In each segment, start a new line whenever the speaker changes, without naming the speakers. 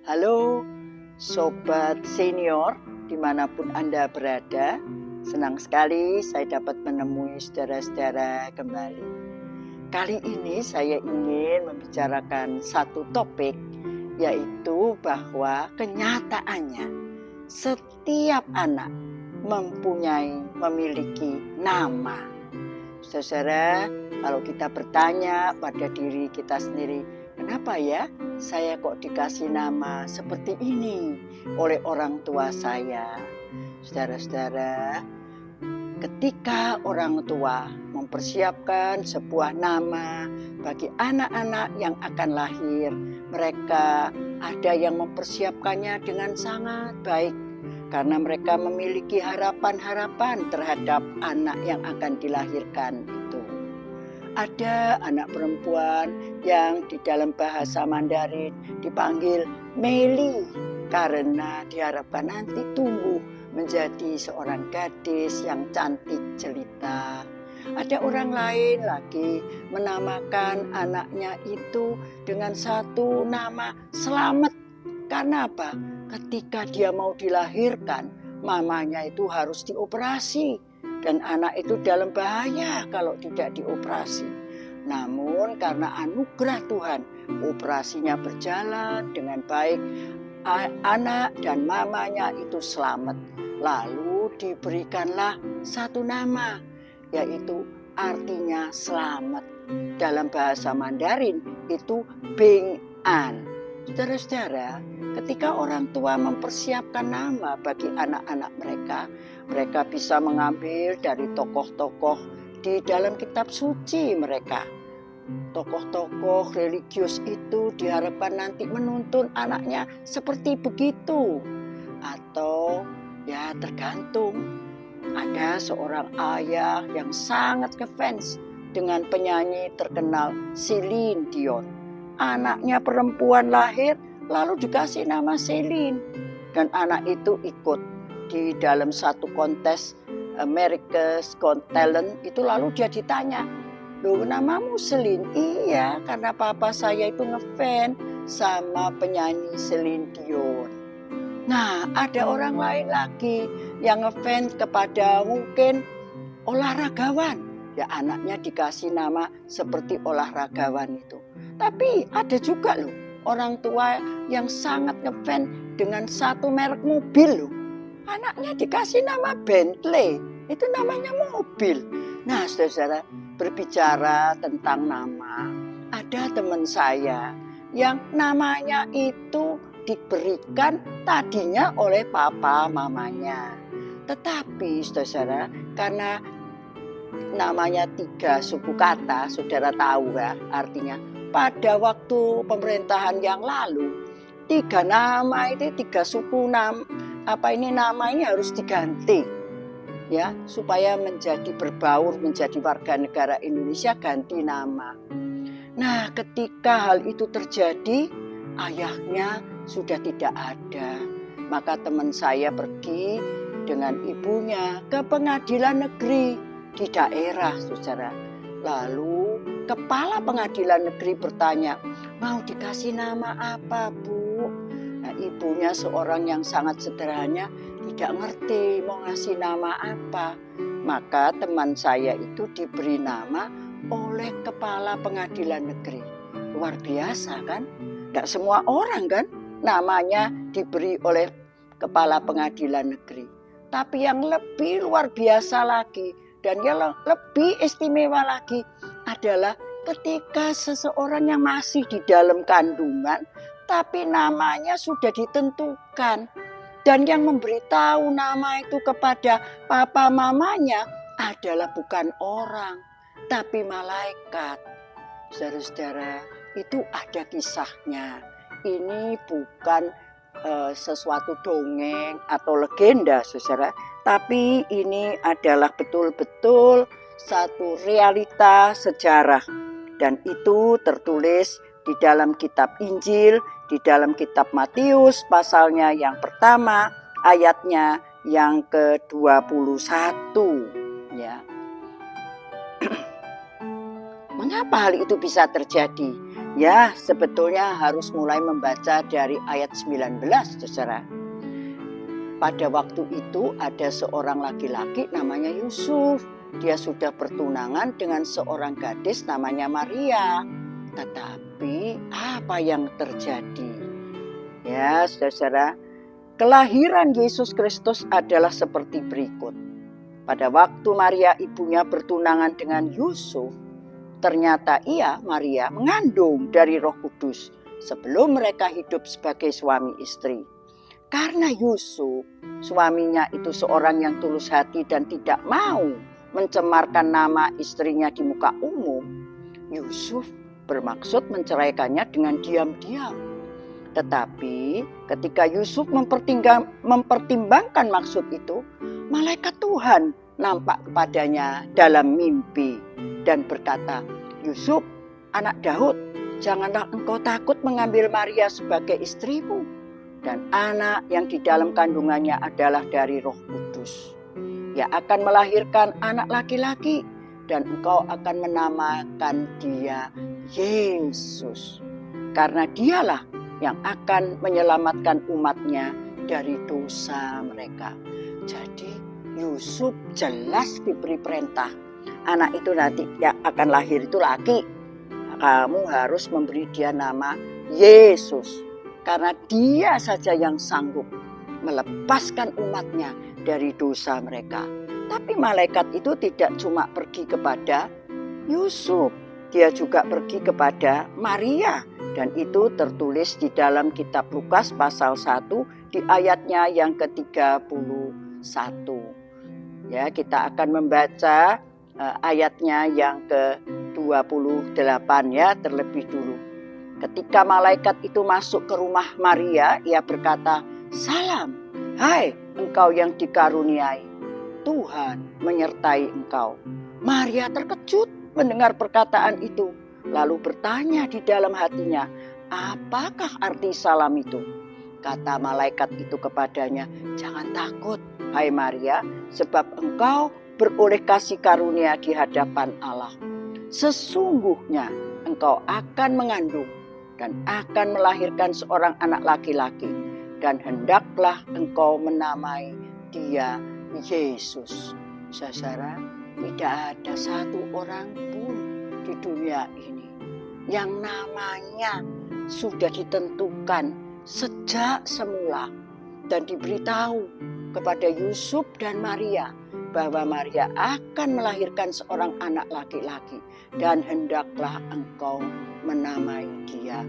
Halo Sobat Senior dimanapun Anda berada. Senang sekali saya dapat menemui saudara-saudara kembali. Kali ini saya ingin membicarakan satu topik, yaitu bahwa kenyataannya setiap anak memiliki nama. Saudara, kalau kita bertanya pada diri kita sendiri, kenapa ya saya kok dikasih nama seperti ini oleh orang tua saya? Saudara-saudara, ketika orang tua mempersiapkan sebuah nama bagi anak-anak yang akan lahir, mereka ada yang mempersiapkannya dengan sangat baik karena mereka memiliki harapan-harapan terhadap anak yang akan dilahirkan itu. Ada anak perempuan yang di dalam bahasa Mandarin dipanggil Meli karena diharapkan nanti tumbuh menjadi seorang gadis yang cantik jelita. Ada orang lain lagi menamakan anaknya itu dengan satu nama Selamat. Karena apa? Ketika dia mau dilahirkan, mamanya itu harus dioperasi. Dan anak itu dalam bahaya kalau tidak dioperasi. Namun karena anugerah Tuhan, operasinya berjalan dengan baik. Anak dan mamanya itu selamat. Lalu diberikanlah satu nama, yaitu artinya selamat. Dalam bahasa Mandarin itu Bing An. Saudara-saudara, ketika orang tua mempersiapkan nama bagi anak-anak mereka bisa mengambil dari tokoh-tokoh di dalam kitab suci mereka. Tokoh-tokoh religius itu diharapkan nanti menuntun anaknya seperti begitu. Atau ya tergantung, ada seorang ayah yang sangat ngefans dengan penyanyi terkenal Celine Dion. Anaknya perempuan lahir lalu dikasih nama Celine. Dan anak itu ikut di dalam satu kontes America's Got Talent itu, lalu dia ditanya, "Loh, namamu Celine?" "Iya, karena papa saya itu ngefans sama penyanyi Celine Dion." Nah, ada orang lain lagi yang ngefans kepada mungkin olahragawan. Ya, anaknya dikasih nama seperti olahragawan itu. Tapi ada juga loh orang tua yang sangat ngefans dengan satu merek mobil loh. Anaknya dikasih nama Bentley. Itu namanya mobil. Nah, saudara, berbicara tentang nama, ada teman saya yang namanya itu diberikan tadinya oleh papa mamanya. Tetapi saudara, karena namanya 3 suku kata, saudara tahu ya artinya. Pada waktu pemerintahan yang lalu, 3 nama itu, 3 suku nama ini harus diganti. Ya, supaya menjadi berbaur menjadi warga negara Indonesia, ganti nama. Nah, ketika hal itu terjadi, ayahnya sudah tidak ada. Maka teman saya pergi dengan ibunya ke pengadilan negeri di daerah, saudara. Lalu kepala pengadilan negeri bertanya, "Mau dikasih nama apa, Bu?" Nah, ibunya seorang yang sangat sederhana, tidak ngerti mau ngasih nama apa. Maka teman saya itu diberi nama oleh kepala pengadilan negeri. Luar biasa kan? Tidak semua orang kan namanya diberi oleh kepala pengadilan negeri. Tapi yang lebih luar biasa lagi dan yang lebih istimewa lagi adalah ketika seseorang yang masih di dalam kandungan tapi namanya sudah ditentukan. Dan yang memberitahu nama itu kepada papa mamanya adalah bukan orang, tapi malaikat. Saudara-saudara, itu ada kisahnya. Ini bukan sesuatu dongeng atau legenda, saudara. Tapi ini adalah betul-betul satu realita sejarah. Dan itu tertulis di dalam kitab Injil, di dalam kitab Matius pasalnya yang pertama, ayatnya yang ke-21 ya. Mengapa hal itu bisa terjadi? Ya, sebetulnya harus mulai membaca dari ayat 19, saudara. Pada waktu itu ada seorang laki-laki namanya Yusuf. Dia sudah bertunangan dengan seorang gadis namanya Maria. Tetapi apa yang terjadi? Ya, saudara, kelahiran Yesus Kristus adalah seperti berikut. Pada waktu Maria ibunya bertunangan dengan Yusuf, ternyata Maria mengandung dari Roh Kudus sebelum mereka hidup sebagai suami istri. Karena Yusuf, suaminya itu seorang yang tulus hati dan tidak mau mencemarkan nama istrinya di muka umum, Yusuf bermaksud menceraikannya dengan diam-diam. Tetapi ketika Yusuf mempertimbangkan maksud itu, malaikat Tuhan nampak kepadanya dalam mimpi dan berkata, "Yusuf, anak Daud, janganlah engkau takut mengambil Maria sebagai istrimu, dan anak yang di dalam kandungannya adalah dari Roh Kudus. Ia akan melahirkan anak laki-laki, dan engkau akan menamakan dia Yesus, karena dialah yang akan menyelamatkan umatnya dari dosa mereka." Jadi Yusuf jelas diberi perintah, anak itu nanti yang akan lahir itu laki, kamu harus memberi dia nama Yesus, karena dia saja yang sanggup melepaskan umatnya dari dosa mereka. Tapi malaikat itu tidak cuma pergi kepada Yusuf, dia juga pergi kepada Maria. Dan itu tertulis di dalam kitab Lukas pasal 1 di ayatnya yang ke-31. Ya, kita akan membaca ayatnya yang ke-28 ya terlebih dulu. Ketika malaikat itu masuk ke rumah Maria, ia berkata, "Salam, hai engkau yang dikaruniai, Tuhan menyertai engkau." Maria terkejut mendengar perkataan itu, lalu bertanya di dalam hatinya, "Apakah arti salam itu?" Kata malaikat itu kepadanya, "Jangan takut, hai Maria, sebab engkau beroleh kasih karunia di hadapan Allah. Sesungguhnya engkau akan mengandung dan akan melahirkan seorang anak laki-laki, dan hendaklah engkau menamai dia Yesus." Saudara, tidak ada satu orang pun di dunia ini yang namanya sudah ditentukan sejak semula dan diberitahu kepada Yusuf dan Maria bahwa Maria akan melahirkan seorang anak laki-laki, dan hendaklah engkau menamai dia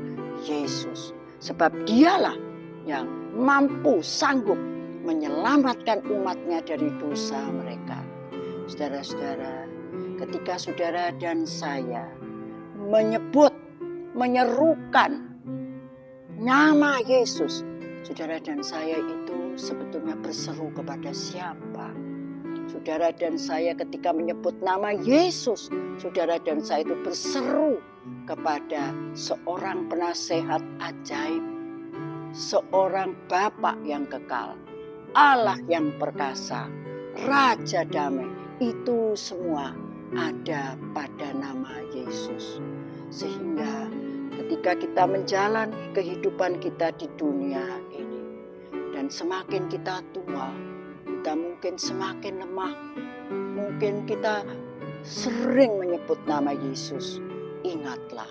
Yesus, sebab dialah yang mampu sanggup menyelamatkan umatnya dari dosa mereka. Saudara-saudara, ketika saudara dan saya menyerukan nama Yesus, saudara dan saya itu sebetulnya berseru kepada siapa? Saudara dan saya ketika menyebut nama Yesus, saudara dan saya itu berseru kepada seorang penasehat ajaib, seorang Bapa yang kekal, Allah yang perkasa, Raja damai. Itu semua ada pada nama Yesus. Sehingga ketika kita menjalani kehidupan kita di dunia ini, dan semakin kita tua, kita mungkin semakin lemah, mungkin kita sering menyebut nama Yesus. Ingatlah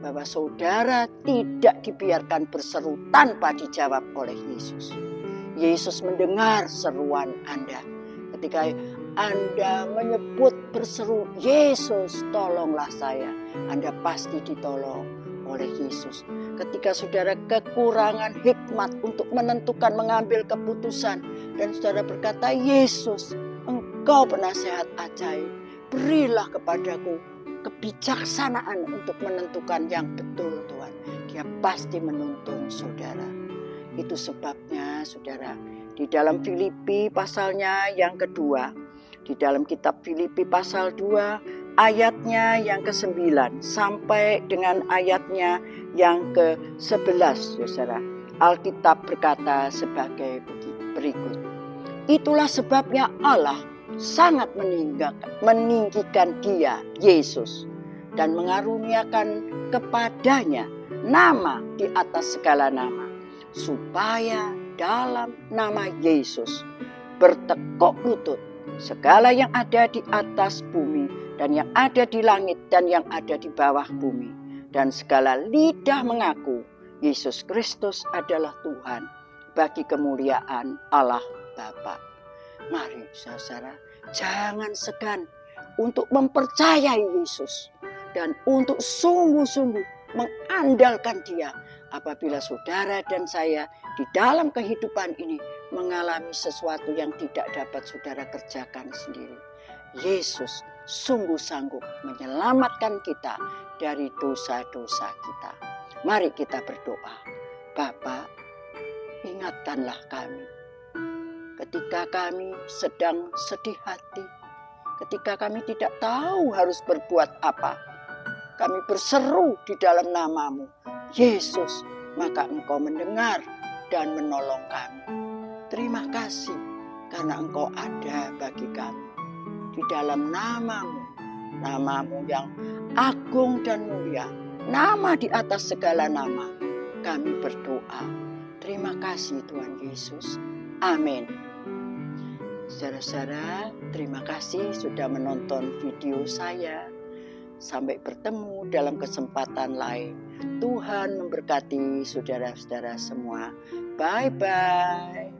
bahwa saudara tidak dibiarkan berseru tanpa dijawab oleh Yesus. Yesus mendengar seruan Anda. Ketika Anda menyebut berseru, "Yesus, tolonglah saya," Anda pasti ditolong oleh Yesus. Ketika saudara kekurangan hikmat untuk menentukan mengambil keputusan, dan saudara berkata, "Yesus, engkau penasehat ajaib, berilah kepadaku kebijaksanaan untuk menentukan yang betul, Tuhan." Dia pasti menuntun saudara. Itu sebabnya saudara, di dalam Filipi pasalnya yang kedua, di dalam kitab Filipi pasal 2 ayatnya yang ke-9 sampai dengan ayatnya yang ke-11, saudara, Alkitab berkata sebagai berikut. "Itulah sebabnya Allah sangat meninggikan dia, Yesus, dan mengaruniakan kepadanya nama di atas segala nama, supaya dalam nama Yesus bertekuk lutut segala yang ada di atas bumi dan yang ada di langit dan yang ada di bawah bumi, dan segala lidah mengaku Yesus Kristus adalah Tuhan, bagi kemuliaan Allah Bapa. Mari saudara, jangan segan untuk mempercayai Yesus dan untuk sungguh-sungguh mengandalkan Dia apabila saudara dan saya di dalam kehidupan ini mengalami sesuatu yang tidak dapat saudara kerjakan sendiri. Yesus sungguh sanggup menyelamatkan kita dari dosa-dosa kita. Mari kita berdoa. Bapa, ingatkanlah kami ketika kami sedang sedih hati, ketika kami tidak tahu harus berbuat apa. Kami berseru di dalam nama-Mu, Yesus, maka Engkau mendengar dan menolong kami. Terima kasih karena Engkau ada bagi kami. Di dalam nama-Mu, nama-Mu yang agung dan mulia, nama di atas segala nama, kami berdoa. Terima kasih Tuhan Yesus. Amin. Saudara-saudara, terima kasih sudah menonton video saya. Sampai bertemu dalam kesempatan lain. Tuhan memberkati saudara-saudara semua. Bye-bye.